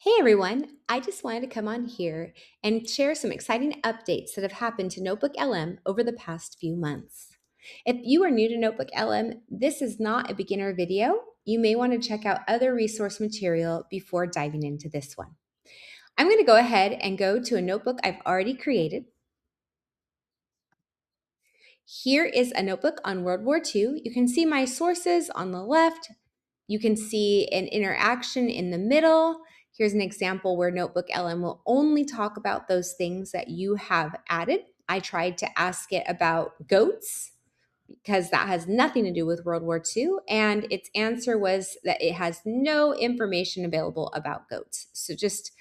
Hey everyone, I just wanted to come on here and share some exciting updates that have happened to NotebookLM over the past few months. If you are new to NotebookLM, this is not a beginner video. You may want to check out other resource material before diving into this one. I'm going to go ahead and go to a notebook I've already created. Here is a notebook on World War II. You can see my sources on the left. You can see an interaction in the middle. Here's an example where NotebookLM will only talk about those things that you have added. I tried to ask it about goats because that has nothing to do with World War II, and its answer was that it has no information available about goats. So just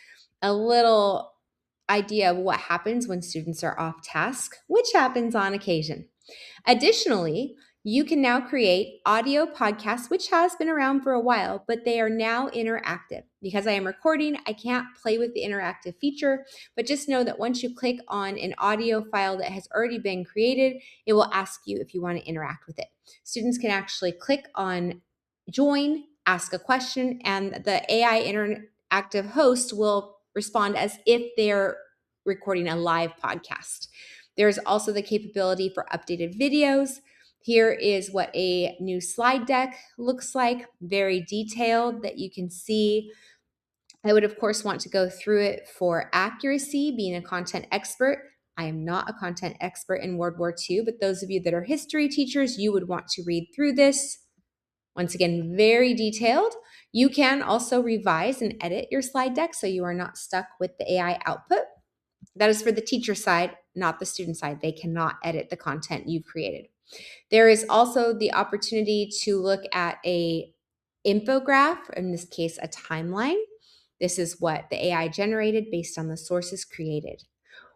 a little idea of what happens when students are off task, which happens on occasion. Additionally, you can now create audio podcasts, which has been around for a while, but they are now interactive. Because I am recording, I can't play with the interactive feature, but just know that once you click on an audio file that has already been created, it will ask you if you want to interact with it. Students can actually click on join, ask a question, and the AI interactive host will respond as if they're recording a live podcast. There's also the capability for updated videos. Here is what a new slide deck looks like, very detailed that you can see. I would, of course, want to go through it for accuracy, being a content expert. I am not a content expert in World War II, but those of you that are history teachers, you would want to read through this. Once again, very detailed. You can also revise and edit your slide deck so you are not stuck with the AI output. That is for the teacher side, not the student side. They cannot edit the content you've created. There is also the opportunity to look at a infograph, in this case, a timeline. This is what the AI generated based on the sources created.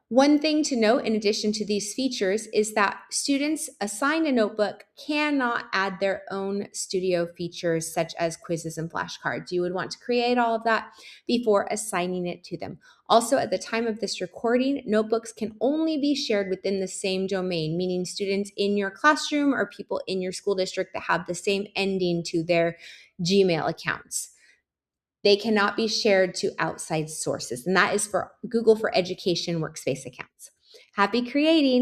One thing to note in addition to these features is that students assigned a notebook cannot add their own studio features such as quizzes and flashcards. You would want to create all of that before assigning it to them. Also, at the time of this recording, notebooks can only be shared within the same domain, meaning students in your classroom or people in your school district that have the same ending to their Gmail accounts. They cannot be shared to outside sources, and that is for Google for Education workspace accounts. Happy creating!